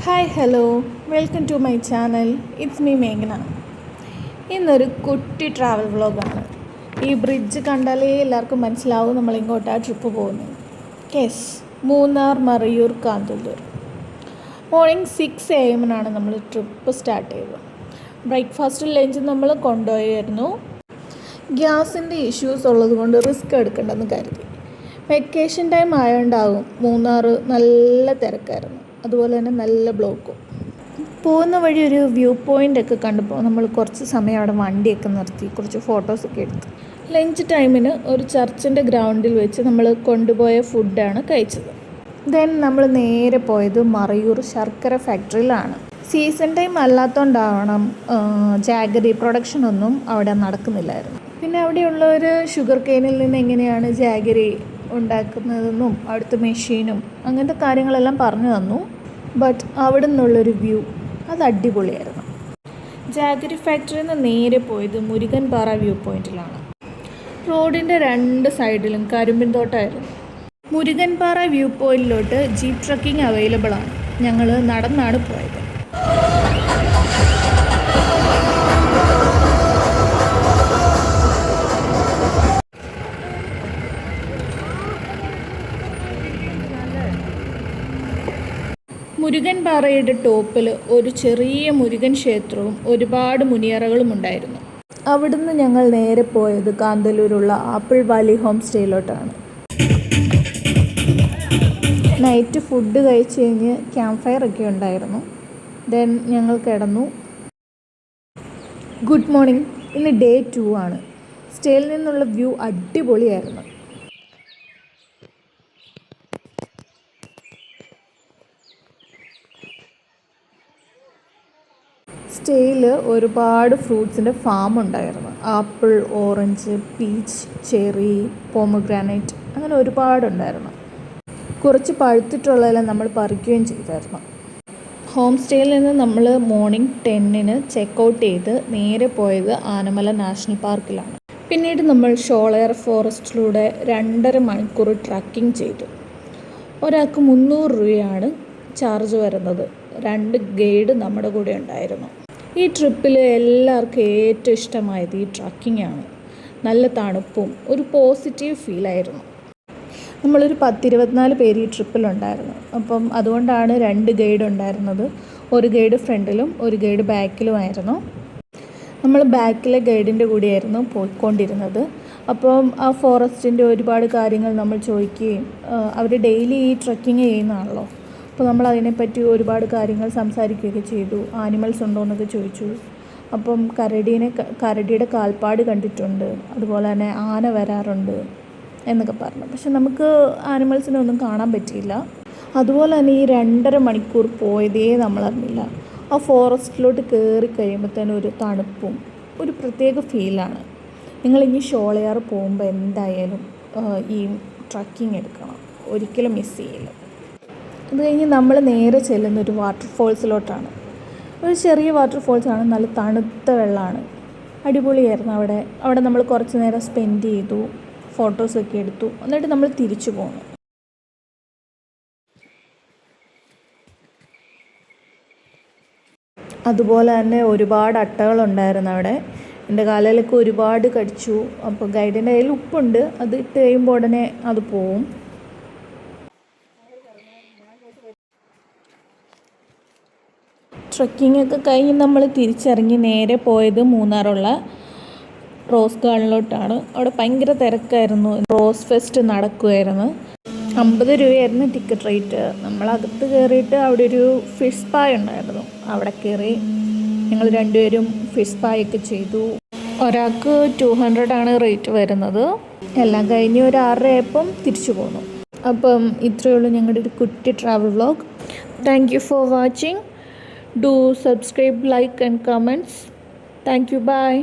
Hi hello welcome to my channel. It's me മേഘന. ഇന്നൊരു കുട്ടി ട്രാവൽ വ്ളോഗാണ്. ഈ ബ്രിഡ്ജ് കണ്ടാലേ എല്ലാവർക്കും മനസ്സിലാവും നമ്മൾ ഇങ്ങോട്ടാണ് ട്രിപ്പ് പോകുന്നത്. Yes, Munnar, Marayoor, Kanthalloor. Morning 6 AM നമ്മൾ ട്രിപ്പ് സ്റ്റാർട്ട് ചെയ്തത്. ബ്രേക്ക്ഫാസ്റ്റും ലഞ്ചും നമ്മൾ കൊണ്ടുപോയായിരുന്നു. ഗ്യാസിൻ്റെ ഇഷ്യൂസ് ഉള്ളതുകൊണ്ട് റിസ്ക് എടുക്കേണ്ടെന്ന് കരുതി. വെക്കേഷൻ ടൈം ആയതുകൊണ്ടാവും മൂന്നാർ നല്ല തിരക്കായിരുന്നു, അതുപോലെ തന്നെ നല്ല ബ്ലോക്കും. പോകുന്ന വഴി ഒരു വ്യൂ പോയിൻ്റൊക്കെ കണ്ടപ്പോൾ നമ്മൾ കുറച്ച് സമയം അവിടെ വണ്ടിയൊക്കെ നിർത്തി കുറച്ച് ഫോട്ടോസൊക്കെ എടുത്തു. ലഞ്ച് ടൈമിന് ഒരു ചർച്ചിൻ്റെ ഗ്രൗണ്ടിൽ വെച്ച് നമ്മൾ കൊണ്ടുപോയ ഫുഡാണ് കഴിച്ചത്. ദെൻ നമ്മൾ നേരെ പോയത് മറയൂർ ശർക്കര ഫാക്ടറിയിലാണ്. സീസൺ ടൈം അല്ലാത്തതുകൊണ്ടാവണം ജാഗറി പ്രൊഡക്ഷനൊന്നും അവിടെ നടക്കുന്നില്ലായിരുന്നു. പിന്നെ അവിടെയുള്ളവർ ഷുഗർ കെയിനിൽ നിന്ന് എങ്ങനെയാണ് ജാഗറി ഉണ്ടാക്കുന്നതെന്നും അവിടുത്തെ മെഷീനും അങ്ങനത്തെ കാര്യങ്ങളെല്ലാം പറഞ്ഞു തന്നു. ബട്ട് അവിടെ നിന്നുള്ളൊരു വ്യൂ അത് അടിപൊളിയായിരുന്നു. ജാഗരി ഫാക്ടറിയിൽ നിന്ന് നേരെ പോയത് മുരുകൻപാറ വ്യൂ പോയിന്റിലാണ്. റോഡിൻ്റെ 2 സൈഡിലും കരിമ്പിൻ തോട്ടമായിരുന്നു. മുരുകൻപാറ വ്യൂ പോയിന്റിലോട്ട് ജീപ്പ് ട്രക്കിംഗ് അവൈലബിൾ ആണ്. ഞങ്ങൾ നടന്നാണ് പോയത്. മുരുകൻപാറയുടെ ടോപ്പിൽ ഒരു ചെറിയ മുരുകൻ ക്ഷേത്രവും ഒരുപാട് മുനിയറകളും ഉണ്ടായിരുന്നു. അവിടുന്ന് ഞങ്ങൾ നേരെ പോയത് കാന്തല്ലൂരുള്ള ആപ്പിൾ വാലി ഹോം സ്റ്റേയിലോട്ടാണ്. നൈറ്റ് ഫുഡ് കഴിച്ച് കഴിഞ്ഞ് ക്യാമ്പ് ഫയർ ഒക്കെ ഉണ്ടായിരുന്നു. ദെൻ ഞങ്ങൾ കിടന്നു. Good morning. ഇന്ന് ഡേ 2 ആണ്. സ്റ്റേയിൽ നിന്നുള്ള വ്യൂ അടിപൊളിയായിരുന്നു. സ്റ്റേയിൽ ഒരുപാട് ഫ്രൂട്ട്സിൻ്റെ ഫാം ഉണ്ടായിരുന്നു. Apple, orange, peach, cherry, pomegranate, അങ്ങനെ ഒരുപാടുണ്ടായിരുന്നു. കുറച്ച് പഴുത്തിട്ടുള്ളതെല്ലാം നമ്മൾ പറിക്കുകയും ചെയ്തായിരുന്നു. ഹോം സ്റ്റേയിൽ നിന്ന് നമ്മൾ മോർണിംഗ് 10 ചെക്കൗട്ട് ചെയ്ത് നേരെ പോയത് ആനമല നാഷണൽ പാർക്കിലാണ്. പിന്നീട് നമ്മൾ ഷോളയാർ ഫോറസ്റ്റിലൂടെ 2.5 മണിക്കൂർ ട്രക്കിംഗ് ചെയ്തു. ഒരാൾക്ക് 300 രൂപയാണ് ചാർജ് വരുന്നത്. 2 ഗൈഡ് നമ്മുടെ കൂടെ ഉണ്ടായിരുന്നു. ഈ ട്രിപ്പിൽ എല്ലാവർക്കും ഏറ്റവും ഇഷ്ടമായത് ഈ ട്രക്കിംഗ് ആണ്. നല്ല തണുപ്പും ഒരു പോസിറ്റീവ് ഫീലായിരുന്നു. നമ്മളൊരു 10-24 പേര് ഈ ട്രിപ്പിലുണ്ടായിരുന്നു. അപ്പം അതുകൊണ്ടാണ് 2 ഗൈഡ് ഉണ്ടായിരുന്നത്. ഒരു ഗൈഡ് ഫ്രണ്ടിലും ഒരു ഗൈഡ് ബാക്കിലുമായിരുന്നു. നമ്മൾ ബാക്കിലെ ഗൈഡിൻ്റെ കൂടെയായിരുന്നു പോയിക്കൊണ്ടിരുന്നത്. അപ്പം ആ ഫോറസ്റ്റിൻ്റെ ഒരുപാട് കാര്യങ്ങൾ നമ്മൾ ചോദിക്കുകയും അവർ ഡെയിലി ഈ ട്രക്കിങ് ചെയ്യുന്നതാണല്ലോ. അപ്പോൾ നമ്മൾ അതിനെപ്പറ്റി ഒരുപാട് കാര്യങ്ങൾ സംസാരിക്കുകയൊക്കെ ചെയ്തു. ആനിമൽസ് ഉണ്ടോ എന്നൊക്കെ ചോദിച്ചു. അപ്പം കരടിയുടെ കാൽപ്പാട് കണ്ടിട്ടുണ്ട്, അതുപോലെ തന്നെ ആന വരാറുണ്ട് എന്നൊക്കെ പറഞ്ഞു. പക്ഷെ നമുക്ക് ആനിമൽസിനെ ഒന്നും കാണാൻ പറ്റിയില്ല. അതുപോലെ തന്നെ ഈ 2.5 മണിക്കൂർ പോയതേ നമ്മളറിഞ്ഞില്ല. ആ ഫോറസ്റ്റിലോട്ട് കയറി കഴിയുമ്പോഴത്തേനും ഒരു തണുപ്പും ഒരു പ്രത്യേക ഫീലാണ്. നിങ്ങളിനി ഷോളയാർ പോകുമ്പോൾ എന്തായാലും ഈ ട്രക്കിംഗ് എടുക്കണം, ഒരിക്കലും മിസ് ചെയ്യില്ല. അത് കഴിഞ്ഞ് നമ്മൾ നേരെ ചെല്ലുന്നൊരു വാട്ടർഫോൾസിലോട്ടാണ്. ഒരു ചെറിയ വാട്ടർഫോൾസാണ്, നല്ല തണുത്ത വെള്ളമാണ്. അടിപൊളിയായിരുന്നു. അവിടെ നമ്മൾ കുറച്ച് നേരം സ്പെൻഡ് ചെയ്തു, ഫോട്ടോസൊക്കെ എടുത്തു. എന്നിട്ട് നമ്മൾ തിരിച്ചു പോന്നു. അതുപോലെ തന്നെ ഒരുപാട് അട്ടകളുണ്ടായിരുന്നു അവിടെ. എൻ്റെ കാലിലൊക്കെ ഒരുപാട് കടിച്ചു. അപ്പോൾ ഗൈഡിൻ്റെ കയ്യിൽ ഉപ്പുണ്ട്, അത് ഇട്ട് കഴിയുമ്പോൾ ഉടനെ അത് പോവും. ട്രക്കിംഗ് ഒക്കെ കഴിഞ്ഞ് നമ്മൾ തിരിച്ചിറങ്ങി നേരെ പോയത് മൂന്നാറുള്ള റോസ് ഗാർഡനിലോട്ടാണ്. അവിടെ ഭയങ്കര തിരക്കായിരുന്നു. റോസ് ഫെസ്റ്റ് നടക്കുമായിരുന്നു. 50 രൂപയായിരുന്നു ടിക്കറ്റ് റേറ്റ്. നമ്മളകത്ത് കയറിയിട്ട് അവിടെ ഒരു ഫിഷ് സ്പാ ഉണ്ടായിരുന്നു. അവിടെ കയറി ഞങ്ങൾ 2 പേരും ഫിഷ് സ്പായൊക്കെ ചെയ്തു. ഒരാൾക്ക് 200 ആണ് റേറ്റ് വരുന്നത്. എല്ലാം കഴിഞ്ഞ് ഒരു 6 ആയപ്പം തിരിച്ചു പോന്നു. അപ്പം ഇത്രയേ ഉള്ളൂ ഞങ്ങളുടെ ഒരു കുട്ടി travel vlog. Thank you for watching. Do subscribe, like and comments. Thank you. Bye.